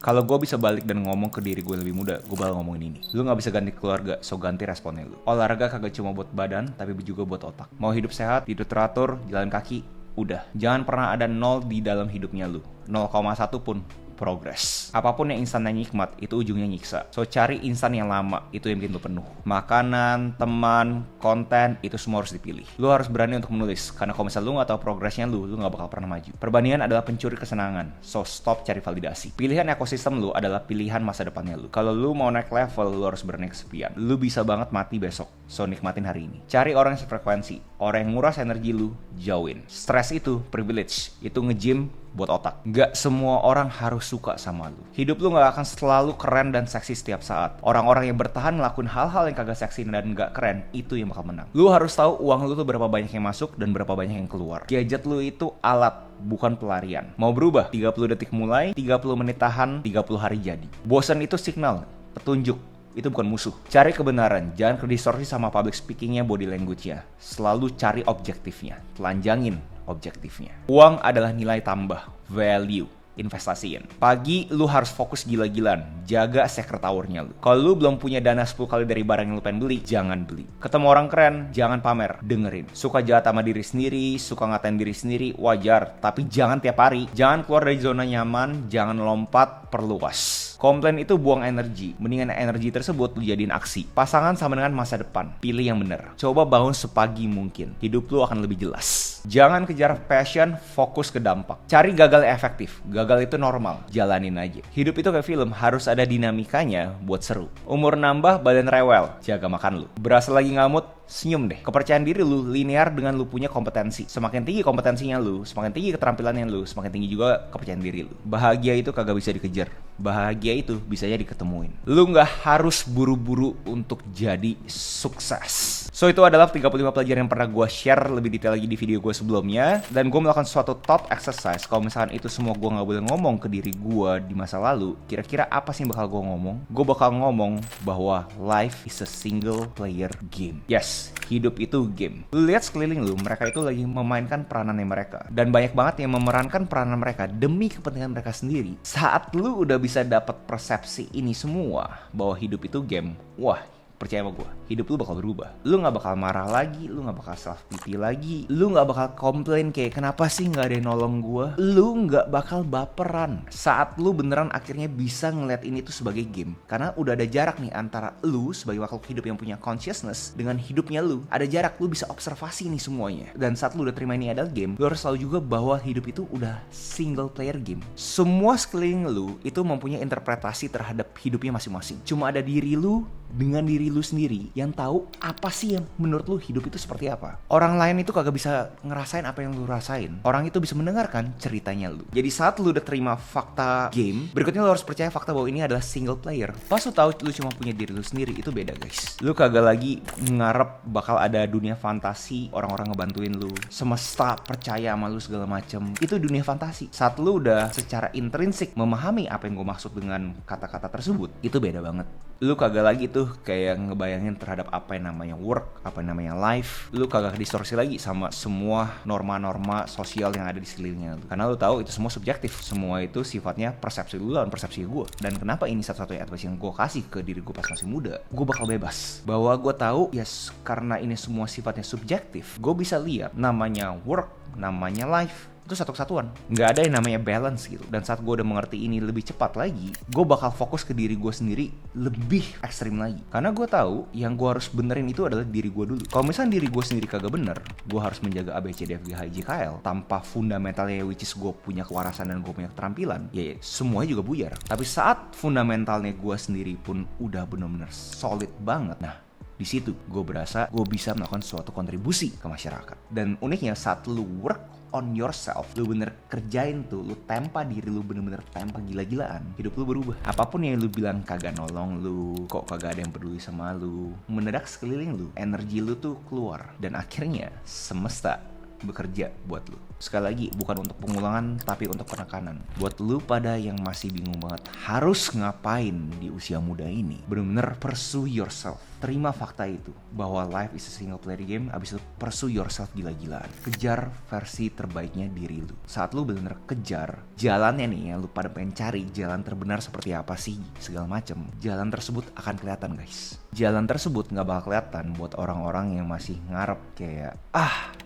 Kalau gue bisa balik dan ngomong ke diri gue lebih muda, gue bakal ngomongin ini. Lu gak bisa ganti keluarga, so ganti responnya lu. Olahraga kagak cuma buat badan, tapi juga buat otak. Mau hidup sehat, hidup teratur, jalan kaki, udah. Jangan pernah ada 0 di dalam hidupnya lu. 0,1 pun progress. Apapun yang instan dan nikmat, itu ujungnya nyiksa. So cari instan yang lama, itu yang bikin lu penuh. Makanan, teman, konten, itu semua harus dipilih. Lu harus berani untuk menulis, karena kalau misalnya lu gak tahu progresnya lu gak bakal pernah maju. Perbandingan adalah pencuri kesenangan, so stop cari validasi. Pilihan ekosistem lu adalah pilihan masa depannya lu. Kalau lu mau naik level, lu harus berani kesepian. Lu bisa banget mati besok, so nikmatin hari ini. Cari orang yang sefrekuensi, orang yang nguras energi lu, jauhin. Stress itu privilege, itu nge-gym buat otak. Gak semua orang harus suka sama lu. Hidup lu gak akan selalu keren dan seksi setiap saat. Orang-orang yang bertahan ngelakuin hal-hal yang kagak seksi dan gak keren, itu yang bakal menang. Lu harus tahu uang lu tuh berapa banyak yang masuk dan berapa banyak yang keluar. Gadget lu itu alat, bukan pelarian. Mau berubah? 30 detik mulai, 30 menit tahan, 30 hari jadi. Bosan itu signal, petunjuk. Itu bukan musuh. Cari kebenaran, jangan kedistorsi sama public speakingnya, body language-nya. Selalu cari objektifnya, telanjangin objektifnya. Uang adalah nilai tambah, value. Investasiin. Pagi lu harus fokus gila-gilaan, jaga secret tower-nya lu. Kalau lu belum punya dana 10 kali dari barang yang lu pengen beli, jangan beli. Ketemu orang keren, jangan pamer, dengerin. Suka jahat sama diri sendiri, suka ngatain diri sendiri, wajar, tapi jangan tiap hari. Jangan keluar dari zona nyaman, jangan lompat, perluas. Komplain itu buang energi, mendingan energi tersebut lu jadiin aksi. Pasangan sama dengan masa depan, pilih yang bener. Coba bangun sepagi mungkin, hidup lu akan lebih jelas. Jangan kejar passion, fokus ke dampak. Cari gagal yang efektif. Gagal itu normal, jalanin aja. Hidup itu kayak film, harus ada dinamikanya buat seru. Umur nambah, badan rewel, jaga makan lu. Berasa lagi ngamut, senyum deh. Kepercayaan diri lu linear dengan lu punya kompetensi. Semakin tinggi kompetensinya lu, semakin tinggi keterampilannya lu, semakin tinggi juga kepercayaan diri lu. Bahagia itu kagak bisa dikejar. Bahagia itu bisanya diketemuin. Lu gak harus buru-buru untuk jadi sukses. So itu adalah 35 pelajaran yang pernah gue share lebih detail lagi di video gue sebelumnya. Dan gue melakukan suatu thought exercise. Kalau misalkan itu semua gue gak boleh ngomong ke diri gue di masa lalu, kira-kira apa sih yang bakal gue ngomong? Gue bakal ngomong bahwa life is a single player game. Yes, hidup itu game. Lu lihat sekeliling lu, mereka itu lagi memainkan peranannya mereka. Dan banyak banget yang memerankan peranan mereka demi kepentingan mereka sendiri. Saat lu udah bisa dapat persepsi ini semua, bahwa hidup itu game, wah, percaya sama gue, hidup lu bakal berubah. Lu gak bakal marah lagi, lu gak bakal self-pity lagi, lu gak bakal komplain kayak kenapa sih gak ada yang nolong gue. Lu gak bakal baperan saat lu beneran akhirnya bisa ngeliat ini tuh sebagai game. Karena udah ada jarak nih antara lu sebagai makhluk hidup yang punya consciousness dengan hidupnya lu. Ada jarak, lu bisa observasi nih semuanya. Dan saat lu udah terima ini adalah game, lu harus tahu juga bahwa hidup itu udah single player game. Semua sekeliling lu itu mempunyai interpretasi terhadap hidupnya masing-masing. Cuma ada diri lu dengan diri lu sendiri yang tahu apa sih yang menurut lu hidup itu seperti apa. Orang lain itu kagak bisa ngerasain apa yang lu rasain. Orang itu bisa mendengarkan ceritanya lu. Jadi saat lu udah terima fakta game, berikutnya lu harus percaya fakta bahwa ini adalah single player. Pas lu tahu lu cuma punya diri lu sendiri, itu beda guys. Lu kagak lagi ngarep bakal ada dunia fantasi, orang-orang ngebantuin lu, semesta percaya sama lu segala macem. Itu dunia fantasi. Saat lu udah secara intrinsik memahami apa yang gue maksud dengan kata-kata tersebut, itu beda banget. Lu kagak lagi tuh kayak ngebayangin terhadap apa yang namanya work, apa yang namanya life. Lu kagak distorsi lagi sama semua norma-norma sosial yang ada di sekelilingnya lu. Karena lu tahu itu semua subjektif. Semua itu sifatnya persepsi lu lawan persepsi gue. Dan kenapa ini satu-satunya advice yang gue kasih ke diri gue pas masih muda, gue bakal bebas. Bahwa gue tahu yes, karena ini semua sifatnya subjektif, gue bisa lihat namanya work, namanya life, itu satu kesatuan. Nggak ada yang namanya balance gitu. Dan saat gue udah mengerti ini lebih cepat lagi, gue bakal fokus ke diri gue sendiri lebih ekstrim lagi. Karena gue tahu yang gue harus benerin itu adalah diri gue dulu. Kalau misalnya diri gue sendiri kagak bener, gue harus menjaga ABCDFGHIJKL tanpa fundamentalnya, which is gue punya kewarasan dan gue punya keterampilan, ya semuanya juga buyar. Tapi saat fundamentalnya gue sendiri pun udah bener-bener solid banget, nah di situ gue berasa gue bisa melakukan suatu kontribusi ke masyarakat. Dan uniknya saat lu work on yourself, lu bener kerjain tuh, lu tempa diri lu bener-bener tempa gila-gilaan, hidup lu berubah. Apapun yang lu bilang kagak nolong lu, kok kagak ada yang peduli sama lu, mendadak sekeliling lu, energi lu tuh keluar. Dan akhirnya semesta bekerja buat lu. Sekali lagi, bukan untuk pengulangan tapi untuk penekanan. Buat lu pada yang masih bingung banget harus ngapain di usia muda ini, bener-bener pursue yourself. terima fakta itu bahwa life is a single player game, abis itu pursue yourself gila-gilaan. Kejar versi terbaiknya diri lu. Saat lu bener-bener kejar jalannya nih ya, lu pada pengen cari jalan terbenar seperti apa sih segala macem, jalan tersebut akan kelihatan guys. Jalan tersebut gak bakal kelihatan buat orang-orang yang masih ngarep kayak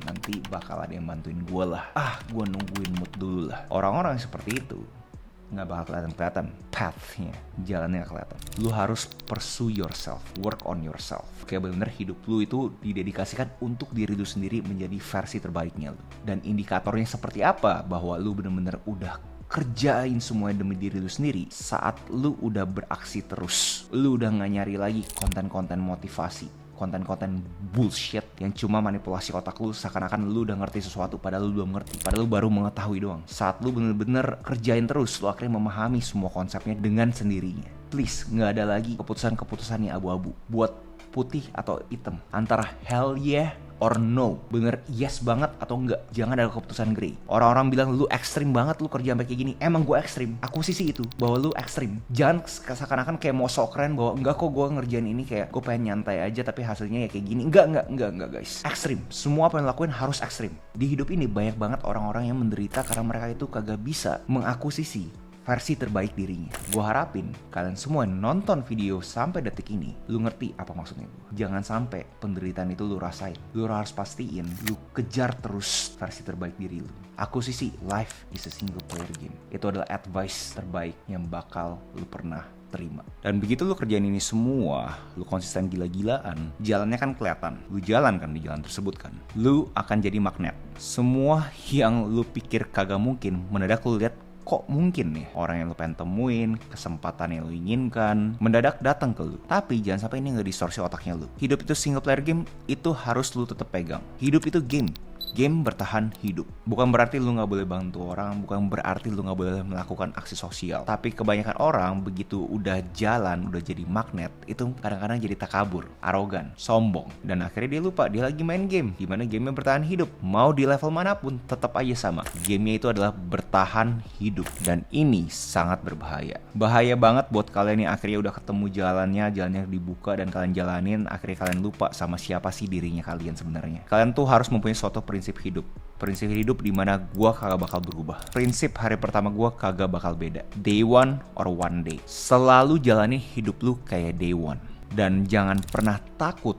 nanti bakal ada yang bantuin gue lah, gue nungguin mood dulu lah. Orang-orang yang seperti itu nggak bakal kelihatan pathnya, jalannya nggak kelihatan. Lu harus pursue yourself, work on yourself. Kayak bener hidup lu itu didedikasikan untuk diri lu sendiri menjadi versi terbaiknya lu. Dan indikatornya seperti apa bahwa lu bener-bener udah kerjain semua demi diri lu sendiri saat lu udah beraksi terus. Lu udah nggak nyari lagi konten-konten motivasi, konten-konten bullshit yang cuma manipulasi otak lu seakan-akan lu udah ngerti sesuatu padahal lu belum ngerti, padahal lu baru mengetahui doang. Saat lu bener-bener kerjain terus, lu akhirnya memahami semua konsepnya dengan sendirinya. Please, gak ada lagi keputusan-keputusan yang abu-abu buat putih atau hitam, antara hell yeah or no, bener yes banget atau enggak. Jangan ada keputusan grey. Orang-orang bilang lu ekstrim banget, lu kerja sampai kayak gini. Emang gue ekstrim, aku sisi itu bahwa lu ekstrim. Jangan seakan-akan kayak mau sok keren bahwa enggak kok gue ngerjain ini kayak gue pengen nyantai aja tapi hasilnya ya kayak gini. Enggak guys. Ekstrim, semua apa yang lakuin harus ekstrim. Di hidup ini banyak banget orang-orang yang menderita karena mereka itu kagak bisa mengakuisisi versi terbaik dirinya. Gue harapin kalian semua yang nonton video sampai detik ini, lu ngerti apa maksudnya gue. Jangan sampai penderitaan itu lu rasain. Lu harus pastiin lu kejar terus versi terbaik diri lu. Akuisisi life is a single player game. Itu adalah advice terbaik yang bakal lu pernah terima. Dan begitu lu kerjain ini semua, lu konsisten gila-gilaan, jalannya kan kelihatan. Lu jalan kan di jalan tersebut kan. Lu akan jadi magnet. Semua yang lu pikir kagak mungkin, mendadak lu lihat kok mungkin nih. Orang yang lu pengen temuin, kesempatan yang lu inginkan, mendadak datang ke lu. Tapi jangan sampai ini ngedistorsi otaknya lu. Hidup itu single player game, itu harus lu tetap pegang. Hidup itu game bertahan hidup. Bukan berarti lu gak boleh bantu orang, bukan berarti lu gak boleh melakukan aksi sosial. Tapi kebanyakan orang begitu udah jalan, udah jadi magnet, itu kadang-kadang jadi takabur, arogan, sombong. Dan akhirnya dia lupa dia lagi main game, dimana game bertahan hidup. Mau di level manapun, tetap aja sama. Gamenya itu adalah bertahan hidup. Dan ini sangat berbahaya. Bahaya banget buat kalian yang akhirnya udah ketemu jalannya dibuka dan kalian jalanin, akhirnya kalian lupa sama siapa sih dirinya kalian sebenarnya. Kalian tuh harus mempunyai suatu prinsip hidup dimana gua kagak bakal berubah. Prinsip hari pertama gua kagak bakal beda. Day one or one day. Selalu jalani hidup lu kayak day one. Dan jangan pernah takut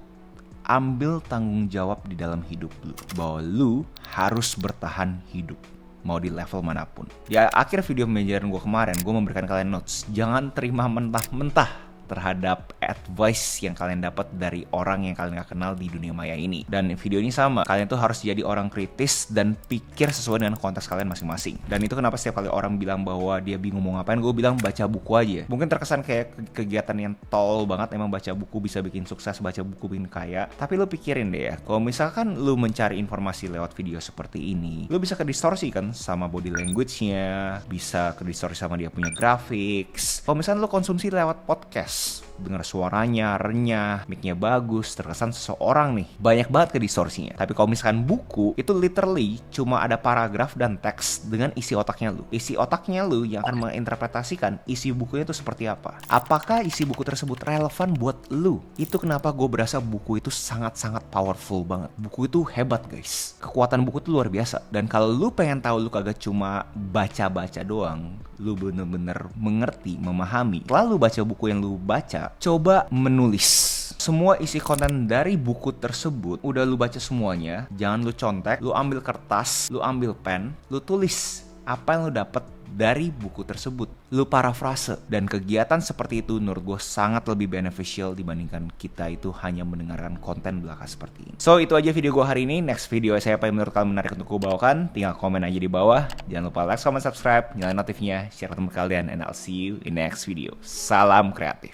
ambil tanggung jawab di dalam hidup lu, bahwa lu harus bertahan hidup mau di level manapun. Di akhir video pembelajaran gua kemarin, gua memberikan kalian notes. Jangan terima mentah-mentah terhadap advice yang kalian dapat dari orang yang kalian gak kenal di dunia maya ini. Dan video ini sama, kalian tuh harus jadi orang kritis dan pikir sesuai dengan konteks kalian masing-masing. Dan itu kenapa setiap kali orang bilang bahwa dia bingung mau ngapain, gue bilang baca buku aja. Mungkin terkesan kayak kegiatan yang tol banget, emang baca buku bisa bikin sukses, baca buku bikin kaya. Tapi lu pikirin deh ya, kalau misalkan lu mencari informasi lewat video seperti ini, lu bisa kedistorsi kan sama body language-nya, bisa kedistorsi sama dia punya graphics. Kalau misalkan lu konsumsi lewat podcast, dengar suaranya renyah, mic-nya bagus, terkesan seseorang nih banyak banget ke distorsinya. Tapi kalau misalkan buku, itu literally cuma ada paragraf dan teks dengan isi otaknya lu. Isi otaknya lu yang akan menginterpretasikan isi bukunya itu seperti apa. Apakah isi buku tersebut relevan buat lu? Itu kenapa gue berasa buku itu sangat-sangat powerful banget. Buku itu hebat guys. Kekuatan buku itu luar biasa. Dan kalau lu pengen tahu, lu kagak cuma baca-baca doang, lu bener-bener mengerti, memahami. Lalu baca buku yang lu baca, coba menulis semua isi konten dari buku tersebut. Udah lu baca semuanya, jangan lu contek, lu ambil kertas, lu ambil pen, lu tulis apa yang lu dapet dari buku tersebut. Lu parafrase. Dan kegiatan seperti itu menurut gue sangat lebih beneficial dibandingkan kita itu hanya mendengarkan konten belaka seperti ini. So itu aja video gue hari ini. Next video saya apa yang menurut kalian menarik untuk gue bawakan, tinggal komen aja di bawah. Jangan lupa like, comment, subscribe, nyalain notifnya, share ke teman kalian, and I'll see you in next video. Salam kreatif.